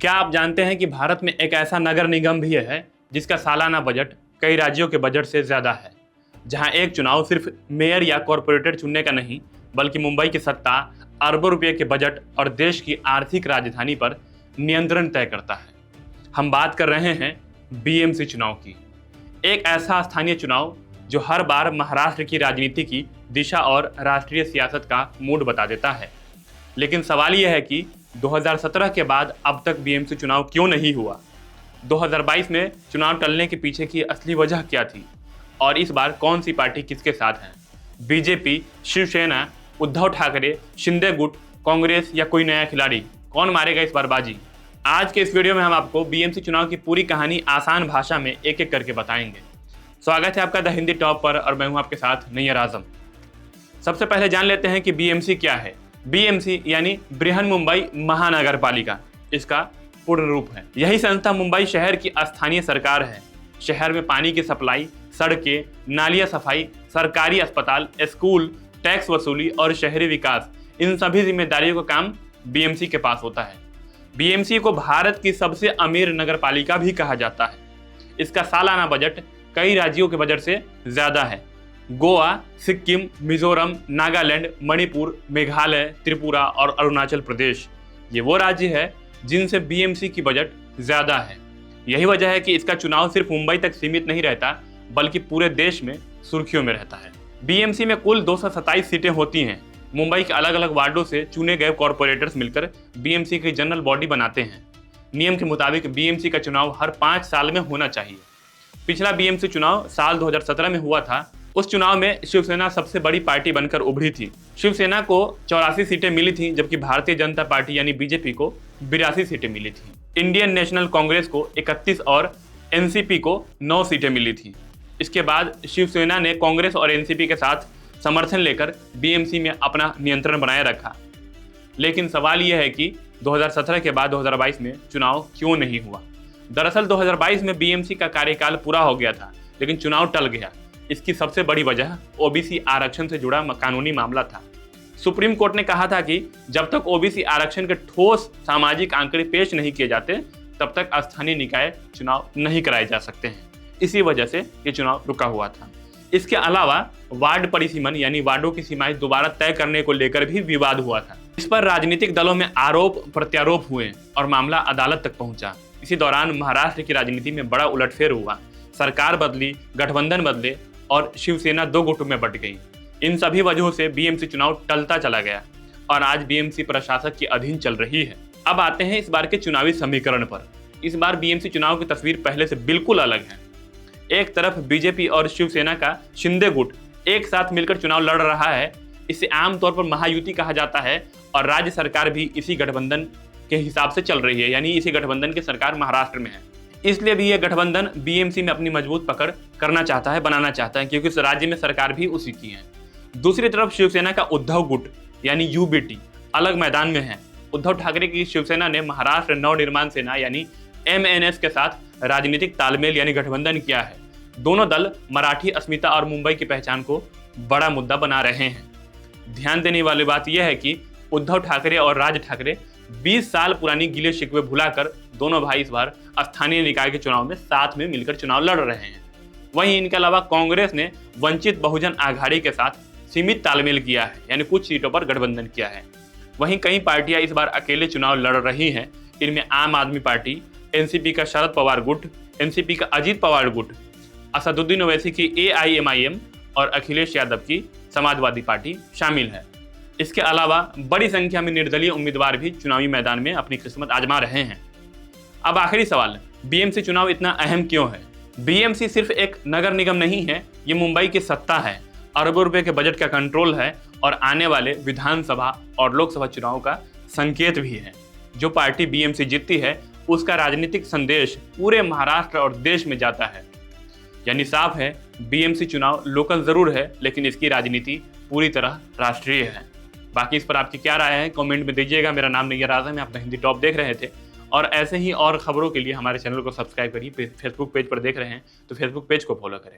क्या आप जानते हैं कि भारत में एक ऐसा नगर निगम भी है जिसका सालाना बजट कई राज्यों के बजट से ज़्यादा है, जहां एक चुनाव सिर्फ मेयर या कॉरपोरेटर चुनने का नहीं, बल्कि मुंबई की सत्ता, अरबों रुपये के बजट और देश की आर्थिक राजधानी पर नियंत्रण तय करता है। हम बात कर रहे हैं बीएमसी चुनाव की। एक ऐसा स्थानीय चुनाव जो हर बार महाराष्ट्र की राजनीति की दिशा और राष्ट्रीय सियासत का मूड बता देता है। लेकिन सवाल यह है कि 2017 के बाद अब तक बीएमसी चुनाव क्यों नहीं हुआ? 2022 में चुनाव टलने के पीछे की असली वजह क्या थी और इस बार कौन सी पार्टी किसके साथ है? बीजेपी, शिवसेना, उद्धव ठाकरे, शिंदे गुट, कांग्रेस या कोई नया खिलाड़ी? कौन मारेगा इस बार बाजी? आज के इस वीडियो में हम आपको बीएमसी चुनाव की पूरी कहानी आसान भाषा में एक एक करके बताएंगे। स्वागत है आपका द हिंदी टॉप पर और मैं हूं आपके साथ नैयर आजम। सबसे पहले जान लेते हैं कि बीएमसी क्या है। बीएमसी यानी बृहन मुंबई महानगर पालिका इसका पूर्ण रूप है। यही संस्था मुंबई शहर की स्थानीय सरकार है। शहर में पानी की सप्लाई, सड़कें, नालियां सफाई, सरकारी अस्पताल, स्कूल, टैक्स वसूली और शहरी विकास, इन सभी जिम्मेदारियों का काम बीएमसी के पास होता है। बीएमसी को भारत की सबसे अमीर नगर पालिका भी कहा जाता है। इसका सालाना बजट कई राज्यों के बजट से ज्यादा है। गोवा, सिक्किम, मिजोरम, नागालैंड, मणिपुर, मेघालय, त्रिपुरा और अरुणाचल प्रदेश, ये वो राज्य है जिनसे बीएमसी की बजट ज्यादा है। यही वजह है कि इसका चुनाव सिर्फ मुंबई तक सीमित नहीं रहता, बल्कि पूरे देश में सुर्खियों में रहता है। बीएमसी में कुल 227 सीटें होती हैं। मुंबई के अलग अलग वार्डों से चुने गए कॉरपोरेटर्स मिलकर बीएमसी की जनरल बॉडी बनाते हैं। नियम के मुताबिक बीएमसी का चुनाव हर 5 साल में होना चाहिए। पिछला बीएमसी चुनाव साल 2017 में हुआ था। उस चुनाव में शिवसेना सबसे बड़ी पार्टी बनकर उभरी थी। शिवसेना को 84 सीटें मिली थी, जबकि भारतीय जनता पार्टी यानी बीजेपी को 82 सीटें मिली थी। इंडियन नेशनल कांग्रेस को 31 और एनसीपी को 9 सीटें मिली थी। इसके बाद शिवसेना ने कांग्रेस और एनसीपी के साथ समर्थन लेकर बीएमसी में अपना नियंत्रण बनाए रखा। लेकिन सवाल यह है कि 2017 के बाद 2022 में चुनाव क्यों नहीं हुआ? दरअसल 2022 में बीएमसी का कार्यकाल पूरा हो गया था, लेकिन चुनाव टल गया। इसकी सबसे बड़ी वजह ओबीसी आरक्षण से जुड़ा कानूनी मामला था। सुप्रीम कोर्ट ने कहा था कि जब तक ओबीसी आरक्षण के ठोस सामाजिक आंकड़े पेश नहीं किए जाते, तब तक स्थानीय निकाय चुनाव नहीं कराए जा सकते हैं। इसी वजह से ये चुनाव रुका हुआ था। इसके अलावा वार्ड परिसीमन यानी वार्डों की सीमाएं दोबारा तय करने को लेकर भी विवाद हुआ था। इस पर राजनीतिक दलों में आरोप प्रत्यारोप हुए और मामला अदालत तक पहुंचा। इसी दौरान महाराष्ट्र की राजनीति में बड़ा उलटफेर हुआ। सरकार बदली, गठबंधन बदले और शिवसेना 2 गुटों में बंट गई। इन सभी वजहों से बीएमसी चुनाव टलता चला गया और आज बीएमसी प्रशासक के अधीन चल रही है। अब आते हैं इस बार के चुनावी समीकरण पर। इस बार बीएमसी चुनाव की तस्वीर पहले से बिल्कुल अलग है। एक तरफ बीजेपी और शिवसेना का शिंदे गुट एक साथ मिलकर चुनाव लड़ रहा है। इसे आमतौर पर महायुति कहा जाता है और राज्य सरकार भी इसी गठबंधन के हिसाब से चल रही है, यानी इसी गठबंधन की सरकार महाराष्ट्र में है। इसलिए भी यह गठबंधन बीएमसी में अपनी मजबूत पकड़ करना चाहता है, बनाना चाहता है, क्योंकि इस राज्य में सरकार भी उसी की है। दूसरी तरफ शिवसेना का उद्धव गुट यानी यूबीटी अलग मैदान में है। उद्धव ठाकरे की शिवसेना ने महाराष्ट्र नवनिर्माण सेना यानी एमएनएस के साथ राजनीतिक तालमेल यानी गठबंधन किया है। दोनों दल मराठी अस्मिता और मुंबई की पहचान को बड़ा मुद्दा बना रहे हैं। ध्यान देने वाली बात यह है कि उद्धव ठाकरे और राज ठाकरे 20 साल पुरानी गिले शिकवे भुलाकर दोनों भाई इस बार स्थानीय निकाय के चुनाव में साथ में मिलकर चुनाव लड़ रहे हैं। वहीं इनके अलावा कांग्रेस ने वंचित बहुजन आघाड़ी के साथ सीमित तालमेल किया है, यानी कुछ सीटों पर गठबंधन किया है। वहीं कई पार्टियां इस बार अकेले चुनाव लड़ रही हैं। इनमें आम आदमी पार्टी, एनसीपी का शरद पवार गुट, एनसीपी का अजीत पवार गुट, असदुद्दीन ओवैसी की एआईएमआईएम और अखिलेश यादव की समाजवादी पार्टी शामिल है। इसके अलावा बड़ी संख्या में निर्दलीय उम्मीदवार भी चुनावी मैदान में अपनी किस्मत आजमा रहे हैं। अब आखिरी सवाल, बीएमसी चुनाव इतना अहम क्यों है? बीएमसी सिर्फ एक नगर निगम नहीं है, ये मुंबई की सत्ता है, अरबों रुपए के बजट का कंट्रोल है और आने वाले विधानसभा और लोकसभा चुनाव का संकेत भी है। जो पार्टी बीएमसी जीतती है उसका राजनीतिक संदेश पूरे महाराष्ट्र और देश में जाता है। यानी साफ है, बीएमसी चुनाव लोकल जरूर है, लेकिन इसकी राजनीति पूरी तरह राष्ट्रीय है। बाकी इस पर आपकी क्या राय है कमेंट में दीजिएगा। मेरा नाम नैयर आजम है, आप द हिंदी टॉप देख रहे थे और ऐसे ही और खबरों के लिए हमारे चैनल को सब्सक्राइब करिए। फेसबुक पेज पर देख रहे हैं तो फेसबुक पेज को फॉलो करें।